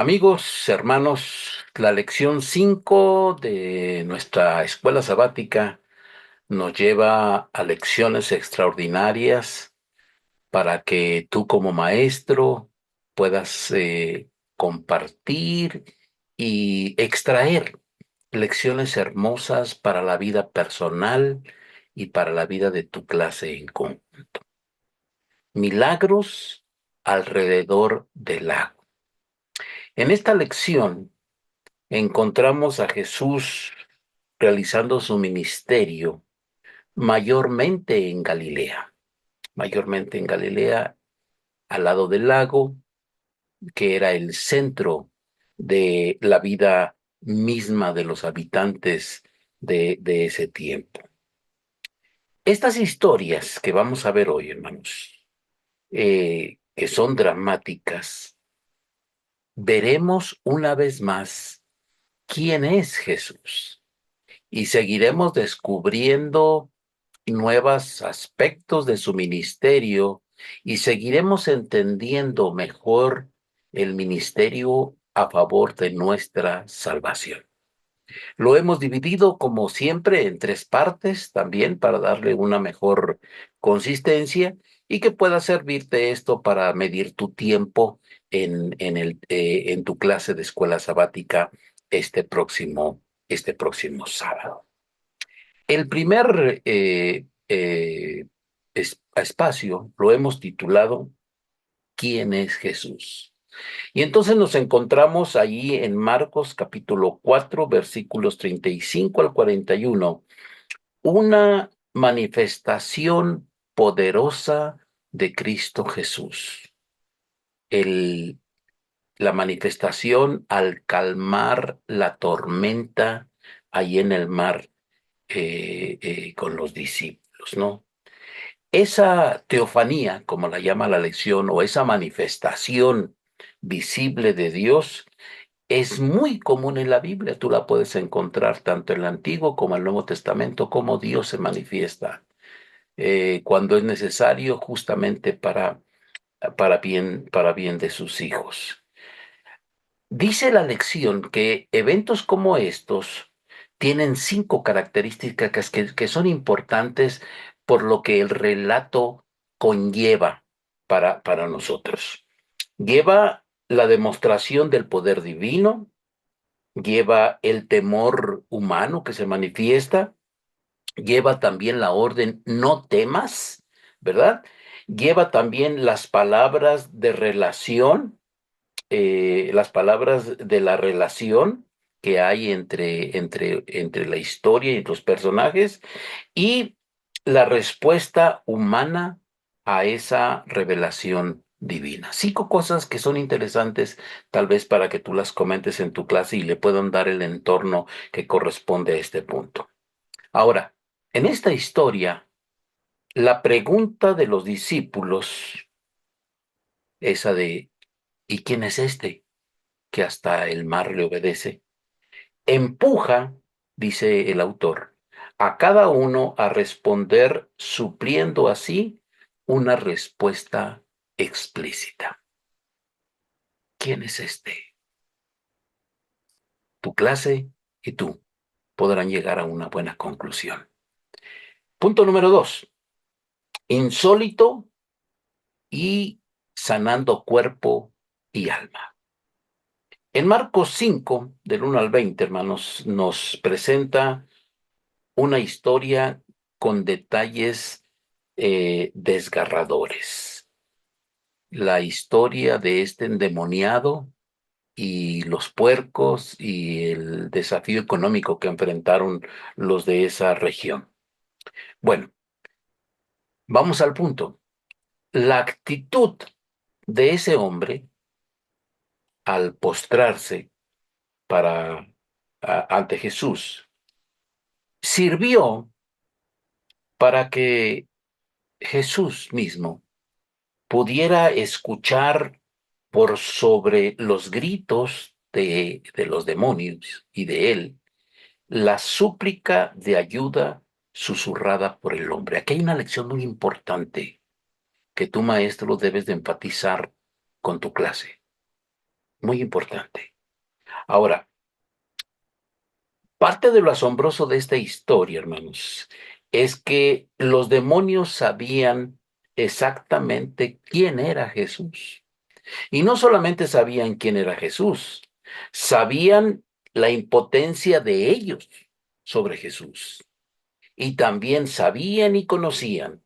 Amigos, hermanos, la lección 5 de nuestra escuela sabática nos lleva a lecciones extraordinarias para que tú como maestro puedas compartir y extraer lecciones hermosas para la vida personal y para la vida de tu clase en conjunto. Milagros alrededor del lago. En esta lección encontramos a Jesús realizando su ministerio mayormente en Galilea, al lado del lago, que era el centro de la vida misma de los habitantes de ese tiempo. Estas historias que vamos a ver hoy, hermanos, que son dramáticas, veremos una vez más quién es Jesús y seguiremos descubriendo nuevos aspectos de su ministerio y seguiremos entendiendo mejor el ministerio a favor de nuestra salvación. Lo hemos dividido, como siempre, en tres partes también para darle una mejor consistencia y que pueda servirte esto para medir tu tiempo en tu clase de escuela sabática este próximo sábado. El primer espacio lo hemos titulado ¿Quién es Jesús? Y entonces nos encontramos allí en Marcos capítulo 4, versículos 35 al 41, una manifestación poderosa de Cristo Jesús. El, la manifestación al calmar la tormenta ahí en el mar con los discípulos, ¿no? Esa teofanía, como la llama la lección, o esa manifestación visible de Dios, es muy común en la Biblia. Tú la puedes encontrar tanto en el Antiguo como en el Nuevo Testamento, cómo Dios se manifiesta cuando es necesario justamente para bien de sus hijos. Dice la lección que eventos como estos tienen 5 características que son importantes por lo que el relato conlleva para nosotros. Lleva la demostración del poder divino, lleva el temor humano que se manifiesta, lleva también la orden no temas, ¿verdad? Lleva también las palabras de relación, las palabras de la relación que hay entre la historia y los personajes y la respuesta humana a esa revelación divina. 5 cosas que son interesantes, tal vez para que tú las comentes en tu clase y le puedan dar el entorno que corresponde a este punto. Ahora, en esta historia, la pregunta de los discípulos, esa de ¿y quién es este que hasta el mar le obedece? Empuja, dice el autor, a cada uno a responder supliendo así una respuesta explícita. ¿Quién es este? Tu clase y tú podrán llegar a una buena conclusión. Punto número 2. Insólito y sanando cuerpo y alma. En Marcos 5, del 1 al 20, hermanos, nos presenta una historia con detalles desgarradores. La historia de este endemoniado y los puercos y el desafío económico que enfrentaron los de esa región. Bueno, vamos al punto. La actitud de ese hombre al postrarse ante Jesús sirvió para que Jesús mismo pudiera escuchar por sobre los gritos de los demonios y de él la súplica de ayuda susurrada por el hombre. Aquí hay una lección muy importante que tú, maestro, debes de enfatizar con tu clase. muy importante. Ahora, parte de lo asombroso de esta historia, hermanos, es que los demonios sabían exactamente quién era Jesús. Y no solamente sabían quién era Jesús, sabían la impotencia de ellos sobre Jesús. Y también sabían y conocían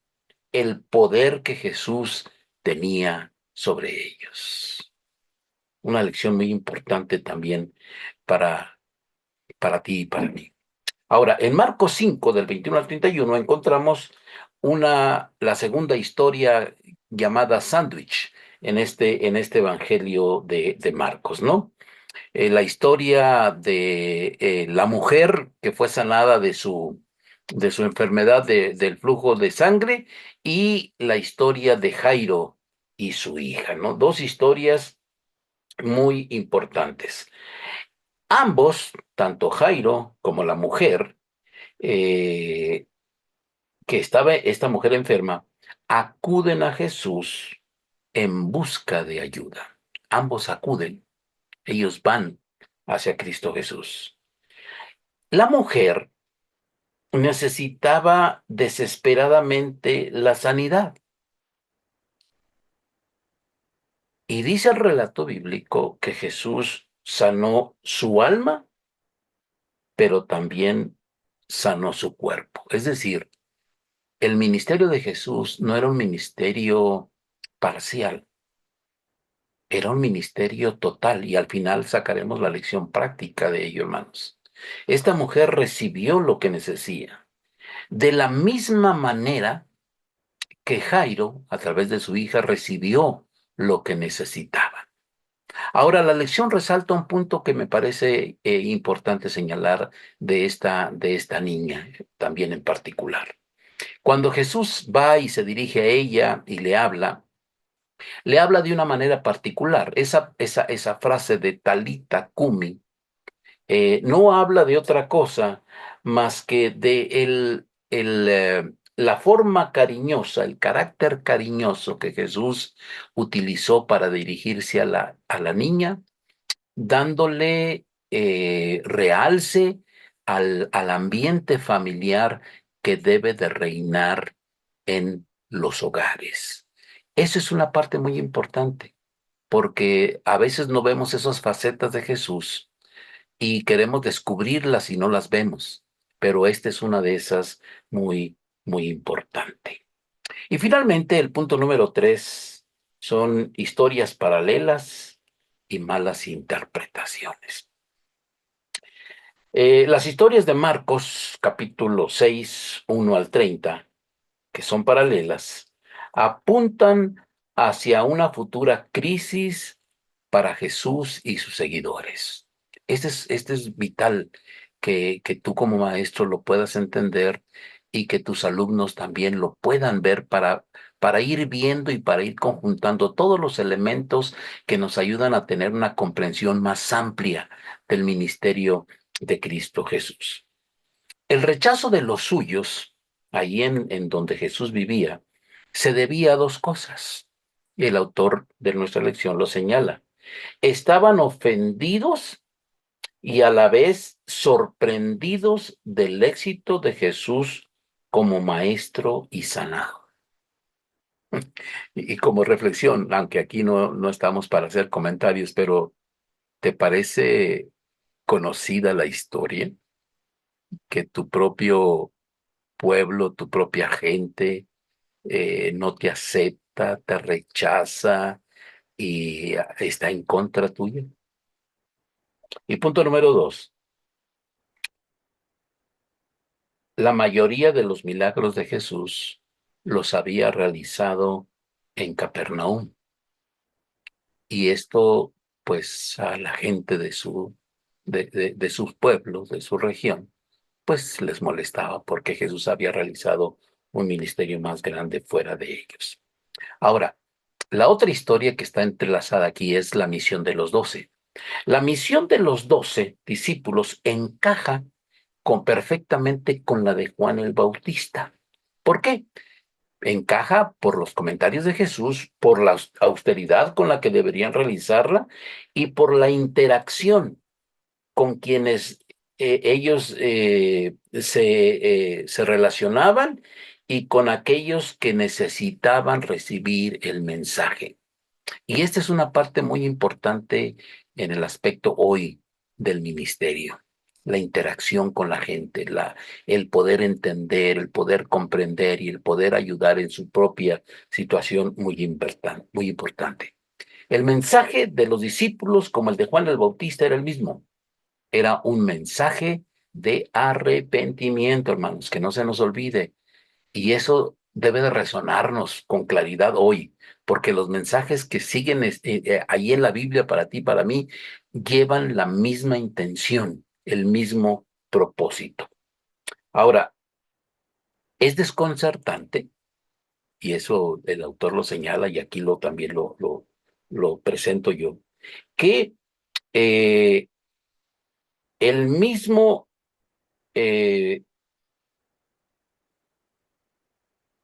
el poder que Jesús tenía sobre ellos. Una lección muy importante también para, para ti y para mí. Ahora, en Marcos 5, del 21 al 31, encontramos la segunda historia llamada sándwich en este evangelio de Marcos, ¿no? La historia de la mujer que fue sanada de su enfermedad del flujo de sangre y la historia de Jairo y su hija, ¿no? Dos historias muy importantes. Ambos, tanto Jairo como la mujer, eh, que estaba esta mujer enferma, acuden a Jesús en busca de ayuda. Ambos acuden, ellos van hacia Cristo Jesús. La mujer necesitaba desesperadamente la sanidad. Y dice el relato bíblico que Jesús sanó su alma, pero también sanó su cuerpo. Es decir, el ministerio de Jesús no era un ministerio parcial, era un ministerio total y al final sacaremos la lección práctica de ello, hermanos. Esta mujer recibió lo que necesitaba. De la misma manera que Jairo, a través de su hija, recibió lo que necesitaba. Ahora, la lección resalta un punto que me parece importante señalar de esta niña, también en particular. Cuando Jesús va y se dirige a ella y le habla de una manera particular. Esa frase de Talita Kumi no habla de otra cosa más que de la forma cariñosa, el carácter cariñoso que Jesús utilizó para dirigirse a a la niña, dándole realce al ambiente familiar que debe de reinar en los hogares. Esa es una parte muy importante, porque a veces no vemos esas facetas de Jesús y queremos descubrirlas y no las vemos, pero esta es una de esas muy, muy importante. Y finalmente, el punto número 3 son historias paralelas y malas interpretaciones. Las historias de Marcos, capítulo 6, 1 al 30, que son paralelas, apuntan hacia una futura crisis para Jesús y sus seguidores. Este es vital que tú como maestro lo puedas entender y que tus alumnos también lo puedan ver para ir viendo y para ir conjuntando todos los elementos que nos ayudan a tener una comprensión más amplia del ministerio de Cristo Jesús. El rechazo de los suyos, allí en donde Jesús vivía, se debía a dos cosas. Y el autor de nuestra lección lo señala. Estaban ofendidos y a la vez sorprendidos del éxito de Jesús como maestro y sanador. Y como reflexión, aunque aquí no estamos para hacer comentarios, pero ¿te parece conocida la historia que tu propio pueblo, tu propia gente no te acepta, te rechaza y está en contra tuya? Y punto número 2, la mayoría de los milagros de Jesús los había realizado en Capernaum. Y esto, pues, a la gente de sus pueblos, de su región, pues les molestaba porque Jesús había realizado un ministerio más grande fuera de ellos. Ahora, la otra historia que está entrelazada aquí es la misión de los 12. La misión de los 12 discípulos encaja perfectamente con la de Juan el Bautista. ¿Por qué? encaja por los comentarios de Jesús, por la austeridad con la que deberían realizarla y por la interacción con quienes ellos se relacionaban y con aquellos que necesitaban recibir el mensaje. Y esta es una parte muy importante en el aspecto hoy del ministerio, la interacción con la gente, el poder entender, el poder comprender y el poder ayudar en su propia situación muy importante, muy importante. El mensaje de los discípulos, como el de Juan el Bautista, era el mismo. Era un mensaje de arrepentimiento, hermanos, que no se nos olvide. Y eso debe de resonarnos con claridad hoy, porque los mensajes que siguen ahí en la Biblia para ti, para mí, llevan la misma intención, el mismo propósito. Ahora, es desconcertante, y eso el autor lo señala y aquí también lo presento yo, que eh, el mismo eh,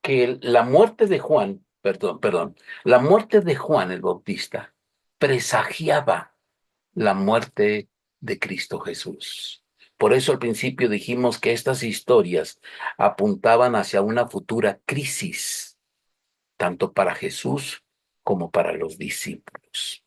que la muerte de Juan, perdón, la muerte de Juan el Bautista presagiaba la muerte de Cristo Jesús. Por eso al principio dijimos que estas historias apuntaban hacia una futura crisis, tanto para Jesús como para los discípulos.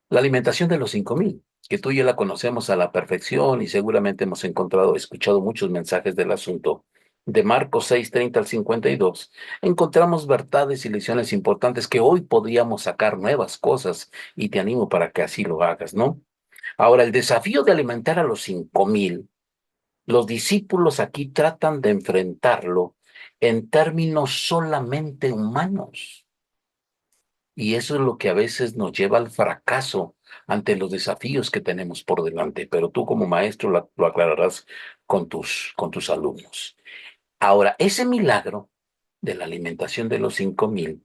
La alimentación de los 5,000, que tú y yo la conocemos a la perfección y seguramente hemos escuchado muchos mensajes del asunto. De Marcos 6:30 al 52, encontramos verdades y lecciones importantes que hoy podríamos sacar nuevas cosas y te animo para que así lo hagas, ¿no? Ahora, el desafío de alimentar a los 5,000, los discípulos aquí tratan de enfrentarlo en términos solamente humanos. Y eso es lo que a veces nos lleva al fracaso ante los desafíos que tenemos por delante. Pero tú como maestro lo aclararás con tus alumnos. Ahora, ese milagro de la alimentación de los 5,000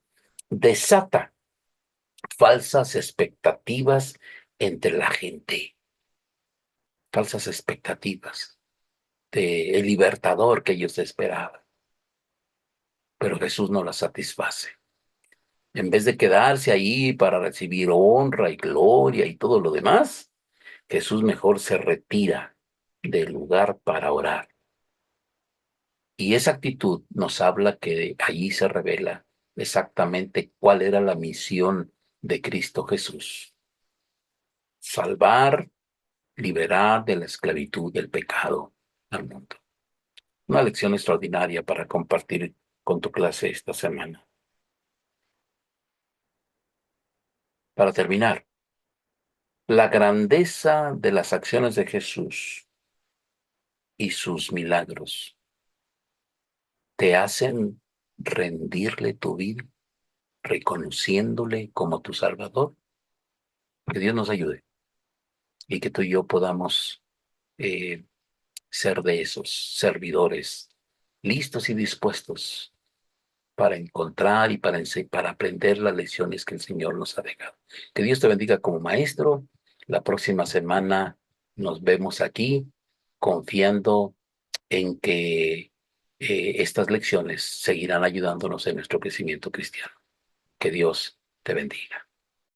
desata falsas expectativas entre la gente, falsas expectativas de el libertador que ellos esperaban. Pero Jesús no las satisface. En vez de quedarse ahí para recibir honra y gloria y todo lo demás, Jesús mejor se retira del lugar para orar. Y esa actitud nos habla que allí se revela exactamente cuál era la misión de Cristo Jesús. Salvar, liberar de la esclavitud del pecado al mundo. Una lección extraordinaria para compartir con tu clase esta semana. Para terminar, la grandeza de las acciones de Jesús y sus milagros te hacen rendirle tu vida, reconociéndole como tu Salvador. Que Dios nos ayude y que tú y yo podamos eh, ser de esos servidores listos y dispuestos para encontrar y para aprender las lecciones que el Señor nos ha dejado. Que Dios te bendiga como maestro. La próxima semana nos vemos aquí confiando en que estas lecciones seguirán ayudándonos en nuestro crecimiento cristiano. Que Dios te bendiga.